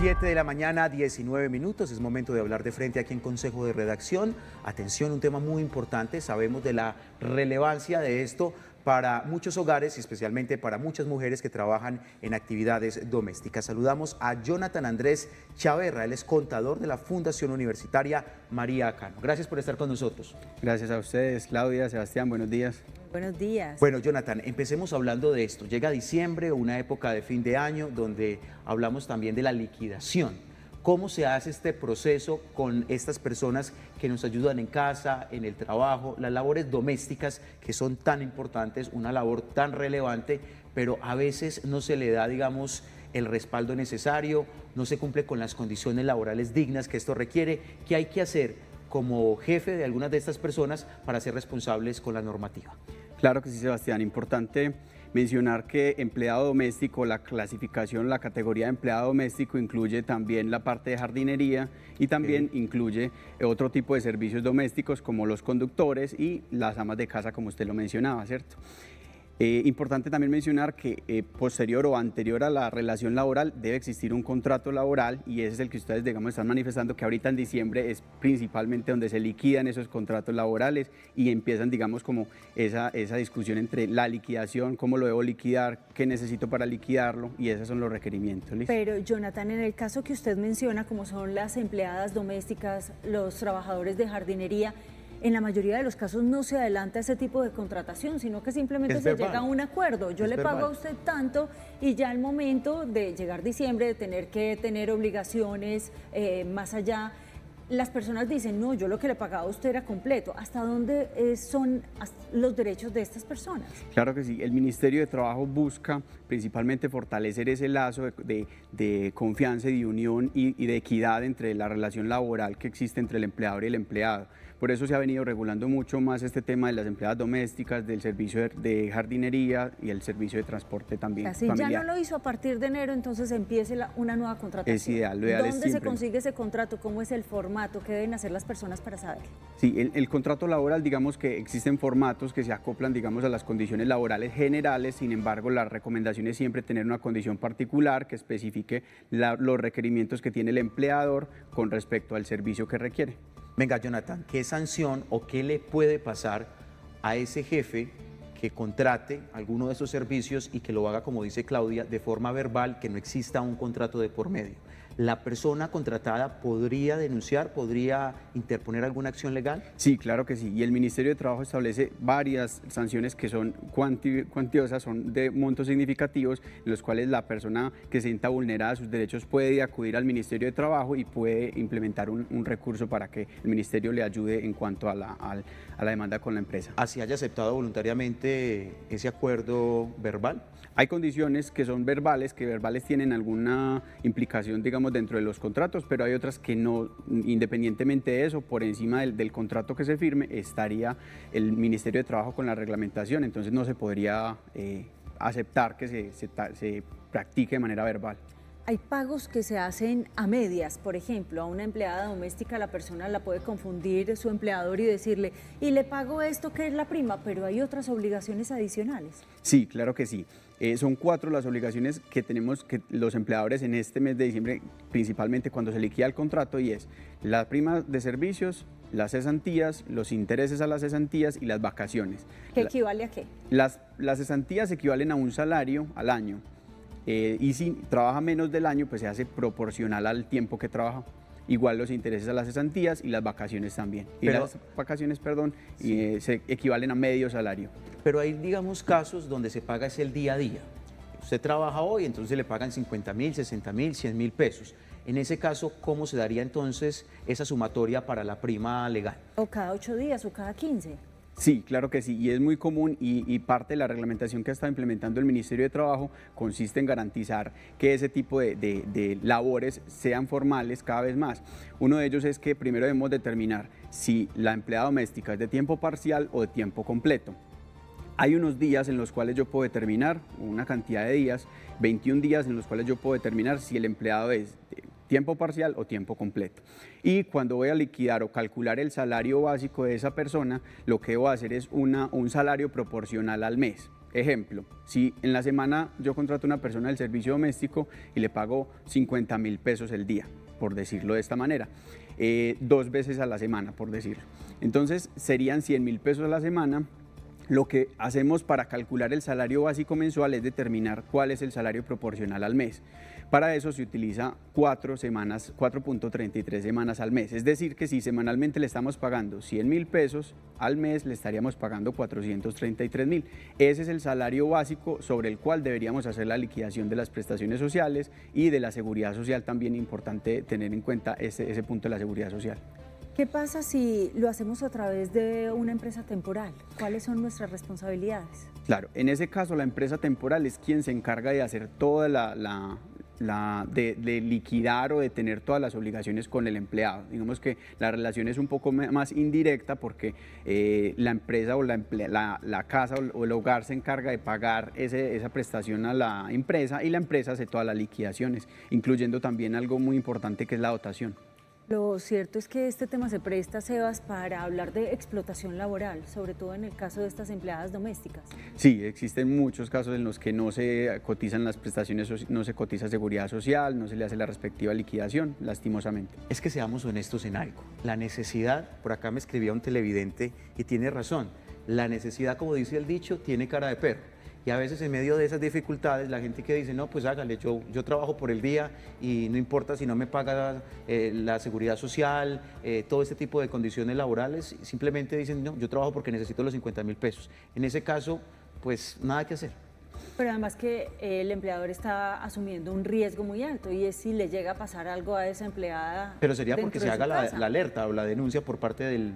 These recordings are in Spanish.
7 de la mañana, 19 minutos. Es momento de hablar de frente aquí en Consejo de Redacción. Atención, un tema muy importante. Sabemos de la relevancia de esto para muchos hogares y especialmente para muchas mujeres que trabajan en actividades domésticas. Saludamos a Jonathan Andrés Chaverra, él es contador de la Fundación Universitaria María Cano. Gracias por estar con nosotros. Gracias a ustedes, Claudia, Sebastián, buenos días. Buenos días. Bueno, Jonathan, empecemos hablando de esto. Llega diciembre, una época de fin de año, donde hablamos también de la liquidación. ¿Cómo se hace este proceso con estas personas que nos ayudan en casa, en el trabajo, las labores domésticas que son tan importantes, una labor tan relevante, pero a veces no se le da, digamos, el respaldo necesario, no se cumple con las condiciones laborales dignas que esto requiere? ¿Qué hay que hacer como jefe de algunas de estas personas para ser responsables con la normativa? Claro que sí, Sebastián. Importante mencionar que empleado doméstico, la clasificación, la categoría de empleado doméstico incluye también la parte de jardinería y también incluye otro tipo de servicios domésticos como los conductores y las amas de casa, como usted lo mencionaba, ¿cierto? Importante también mencionar que posterior o anterior a la relación laboral debe existir un contrato laboral y ese es el que ustedes, digamos, están manifestando, que ahorita en diciembre es principalmente donde se liquidan esos contratos laborales y empiezan, digamos, como esa discusión entre la liquidación, cómo lo debo liquidar, qué necesito para liquidarlo, y esos son los requerimientos. ¿Listo? Pero, Jonathan, en el caso que usted menciona, como son las empleadas domésticas, los trabajadores de jardinería, en la mayoría de los casos no se adelanta ese tipo de contratación, sino que simplemente se llega a un acuerdo. Yo le pago a usted tanto y ya al momento de llegar diciembre, de tener que tener obligaciones más allá, las personas dicen, no, yo lo que le pagaba a usted era completo. ¿Hasta dónde son los derechos de estas personas? Claro que sí. El Ministerio de Trabajo busca principalmente fortalecer ese lazo de confianza y de unión y de equidad entre la relación laboral que existe entre el empleador y el empleado. Por eso se ha venido regulando mucho más este tema de las empleadas domésticas, del servicio de jardinería y el servicio de transporte también familiar. Si ya no lo hizo a partir de enero, entonces empiece una nueva contratación. Es ideal, lo ideal es ¿Dónde se consigue ese contrato? ¿Cómo es el formato? ¿Qué deben hacer las personas para saber? Sí, el contrato laboral, digamos que existen formatos que se acoplan, digamos, a las condiciones laborales generales. Sin embargo, la recomendación es siempre tener una condición particular que especifique los requerimientos que tiene el empleador con respecto al servicio que requiere. Venga, Jonathan, ¿qué sanción o qué le puede pasar a ese jefe que contrate alguno de esos servicios y que lo haga, como dice Claudia, de forma verbal, que no exista un contrato de por medio? ¿La persona contratada podría denunciar, podría interponer alguna acción legal? Sí, claro que sí. Y el Ministerio de Trabajo establece varias sanciones que son cuantiosas, son de montos significativos, en los cuales la persona que se sienta vulnerada a sus derechos puede acudir al Ministerio de Trabajo y puede implementar un recurso para que el Ministerio le ayude en cuanto a la demanda con la empresa. ¿Así haya aceptado voluntariamente ese acuerdo verbal? Hay condiciones que son verbales, que verbales tienen alguna implicación, digamos, dentro de los contratos, pero hay otras que no. Independientemente de eso, por encima del contrato que se firme, estaría el Ministerio de Trabajo con la reglamentación, entonces no se podría aceptar que se practique de manera verbal. Hay pagos que se hacen a medias, por ejemplo, a una empleada doméstica la persona la puede confundir su empleador y decirle, y le pago esto que es la prima, pero hay otras obligaciones adicionales. Sí, claro que sí. Son 4 las obligaciones que tenemos que los empleadores en este mes de diciembre, principalmente cuando se liquida el contrato, y es la prima de servicios, las cesantías, los intereses a las cesantías y las vacaciones. ¿Qué equivale a qué? Las cesantías equivalen a un salario al año. Y si trabaja menos del año, pues se hace proporcional al tiempo que trabaja. Igual los intereses a las cesantías y las vacaciones también. Y las vacaciones, perdón, sí, se equivalen a medio salario. Pero hay, digamos, casos donde se paga es el día a día. Usted trabaja hoy, entonces le pagan 50.000, 60.000, 100.000 pesos. En ese caso, ¿cómo se daría entonces esa sumatoria para la prima legal? ¿O cada 8 días o cada 15? Sí, claro que sí, y es muy común y parte de la reglamentación que ha estado implementando el Ministerio de Trabajo consiste en garantizar que ese tipo de labores sean formales cada vez más. Uno de ellos es que primero debemos determinar si la empleada doméstica es de tiempo parcial o de tiempo completo. Hay unos días en los cuales yo puedo determinar, una cantidad de días, 21 días en los cuales yo puedo determinar si el empleado es de tiempo parcial o tiempo completo. Y cuando voy a liquidar o calcular el salario básico de esa persona, lo que debo hacer es un salario proporcional al mes. Ejemplo, si en la semana yo contrato a una persona del servicio doméstico y le pago 50.000 pesos el día, por decirlo de esta manera, 2 veces a la semana, por decirlo. Entonces serían 100.000 pesos a la semana. Lo que hacemos para calcular el salario básico mensual es determinar cuál es el salario proporcional al mes. Para eso se utiliza 4.33 semanas al mes. Es decir, que si semanalmente le estamos pagando 100.000 pesos, al mes le estaríamos pagando 433.000. Ese es el salario básico sobre el cual deberíamos hacer la liquidación de las prestaciones sociales y de la seguridad social. También importante tener en cuenta ese punto de la seguridad social. ¿Qué pasa si lo hacemos a través de una empresa temporal? ¿Cuáles son nuestras responsabilidades? Claro, en ese caso la empresa temporal es quien se encarga de hacer toda de liquidar o de tener todas las obligaciones con el empleado. Digamos que la relación es un poco más indirecta porque la empresa o la casa o el hogar se encarga de pagar esa prestación a la empresa y la empresa hace todas las liquidaciones, incluyendo también algo muy importante que es la dotación. Lo cierto es que este tema se presta, Sebas, para hablar de explotación laboral, sobre todo en el caso de estas empleadas domésticas. Sí, existen muchos casos en los que no se cotizan las prestaciones, no se cotiza seguridad social, no se le hace la respectiva liquidación, lastimosamente. Es que seamos honestos en algo. La necesidad, por acá me escribía un televidente y tiene razón, la necesidad, como dice el dicho, tiene cara de perro. Y a veces en medio de esas dificultades la gente que dice, no, pues hágale, yo trabajo por el día y no importa si no me paga la seguridad social, todo este tipo de condiciones laborales, simplemente dicen, no, yo trabajo porque necesito los 50.000 pesos. En ese caso, pues nada que hacer. Pero además que el empleador está asumiendo un riesgo muy alto y es si le llega a pasar algo a esa empleada. Pero sería porque se haga la alerta o la denuncia por parte del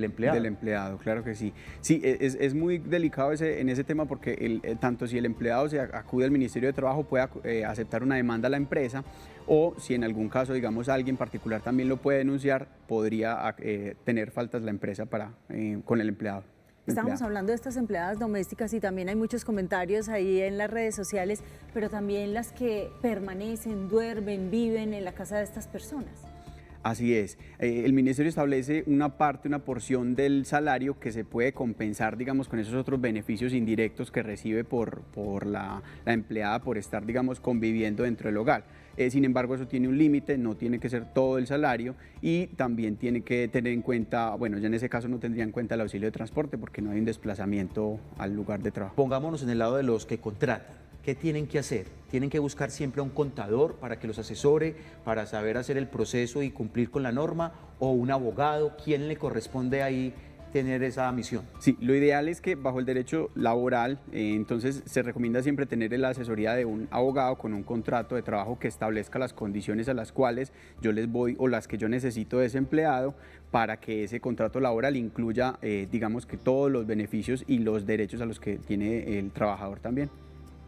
empleado. Del empleado, claro que sí. Sí, es muy delicado en ese tema porque tanto si el empleado se acude al Ministerio de Trabajo puede aceptar una demanda a la empresa o si en algún caso, digamos, alguien particular también lo puede denunciar, podría tener faltas la empresa con el empleado. Estamos hablando de estas empleadas domésticas y también hay muchos comentarios ahí en las redes sociales, pero también las que permanecen, duermen, viven en la casa de estas personas. Así es. El Ministerio establece una porción del salario que se puede compensar, digamos, con esos otros beneficios indirectos que recibe por la empleada por estar, digamos, conviviendo dentro del hogar. Sin embargo, eso tiene un límite, no tiene que ser todo el salario y también tiene que tener en cuenta, bueno, ya en ese caso no tendría en cuenta el auxilio de transporte porque no hay un desplazamiento al lugar de trabajo. Pongámonos en el lado de los que contratan. ¿Qué tienen que hacer? Tienen que buscar siempre a un contador para que los asesore, para saber hacer el proceso y cumplir con la norma, o un abogado. ¿Quién le corresponde ahí tener esa misión? Sí, lo ideal es que bajo el derecho laboral, entonces se recomienda siempre tener la asesoría de un abogado con un contrato de trabajo que establezca las condiciones a las cuales yo les voy o las que yo necesito de ese empleado para que ese contrato laboral incluya, digamos que todos los beneficios y los derechos a los que tiene el trabajador también.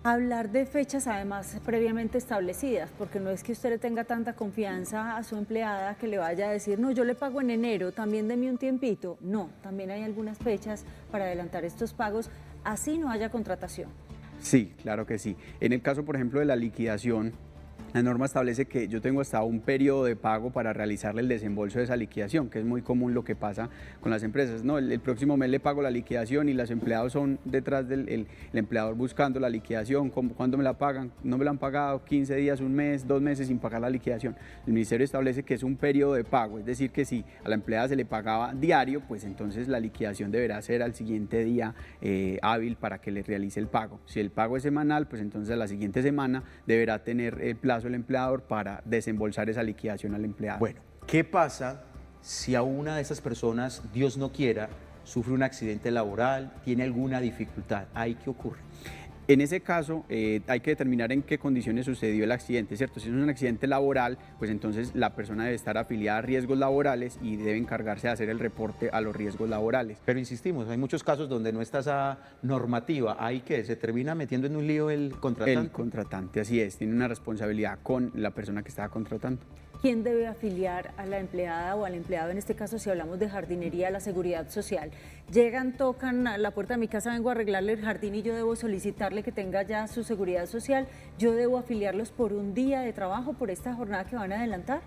Hablar de fechas además previamente establecidas, porque no es que usted le tenga tanta confianza a su empleada que le vaya a decir, no, yo le pago en enero, también deme un tiempito. No, también hay algunas fechas para adelantar estos pagos, así no haya contratación. Sí, claro que sí. En el caso, por ejemplo, de la liquidación, la norma establece que yo tengo hasta un periodo de pago para realizarle el desembolso de esa liquidación, que es muy común lo que pasa con las empresas. No, el próximo mes le pago la liquidación y los empleados son detrás del empleador buscando la liquidación. ¿Cuándo me la pagan? No me la han pagado, 15 días, un mes, 2 meses sin pagar la liquidación. El Ministerio establece que es un periodo de pago, es decir, que si a la empleada se le pagaba diario, pues entonces la liquidación deberá ser al siguiente día hábil para que le realice el pago. Si el pago es semanal, pues entonces a la siguiente semana deberá tener el plazo el empleador para desembolsar esa liquidación al empleado. Bueno, ¿qué pasa si a una de esas personas, Dios no quiera, sufre un accidente laboral, tiene alguna dificultad? ¿Ahí qué ocurre? En ese caso, hay que determinar en qué condiciones sucedió el accidente, ¿cierto? Si es un accidente laboral, pues entonces la persona debe estar afiliada a riesgos laborales y debe encargarse de hacer el reporte a los riesgos laborales. Pero insistimos, hay muchos casos donde no está esa normativa, ¿ahí que se termina metiendo en un lío el contratante? El contratante, así es, tiene una responsabilidad con la persona que estaba contratando. ¿Quién debe afiliar a la empleada o al empleado, en este caso si hablamos de jardinería, a la seguridad social? Llegan, tocan a la puerta de mi casa, vengo a arreglarle el jardín y yo debo solicitarle que tenga ya su seguridad social, ¿yo debo afiliarlos por un día de trabajo, por esta jornada que van a adelantar?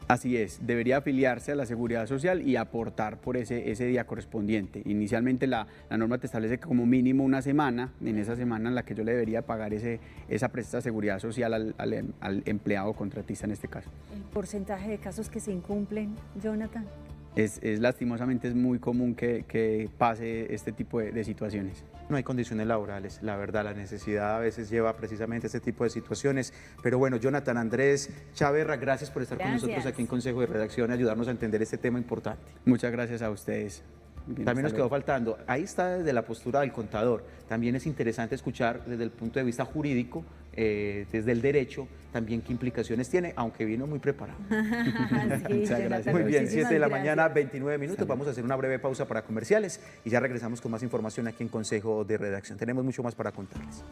Así es, debería afiliarse a la Seguridad Social y aportar por ese día correspondiente. Inicialmente la norma te establece que como mínimo una semana, en esa semana en la que yo le debería pagar esa presta Seguridad Social al empleado contratista en este caso. ¿El porcentaje de casos que se incumplen, Jonathan? Es lastimosamente es muy común que pase este tipo de situaciones. No hay condiciones laborales, la verdad, la necesidad a veces lleva precisamente a este tipo de situaciones. Pero bueno, Jonathan, Andrés, Chaverra, gracias por estar con nosotros aquí en Consejo de Redacción y ayudarnos a entender este tema importante. Muchas gracias a ustedes. Bien, también nos quedó faltando, ahí está desde la postura del contador, también es interesante escuchar desde el punto de vista jurídico, desde el derecho, también qué implicaciones tiene, aunque vino muy preparado. Sí, muchas gracias. Muy bien, 7 de la gracias. mañana, 29 minutos, vamos a hacer una breve pausa para comerciales y ya regresamos con más información aquí en Consejo de Redacción. Tenemos mucho más para contarles.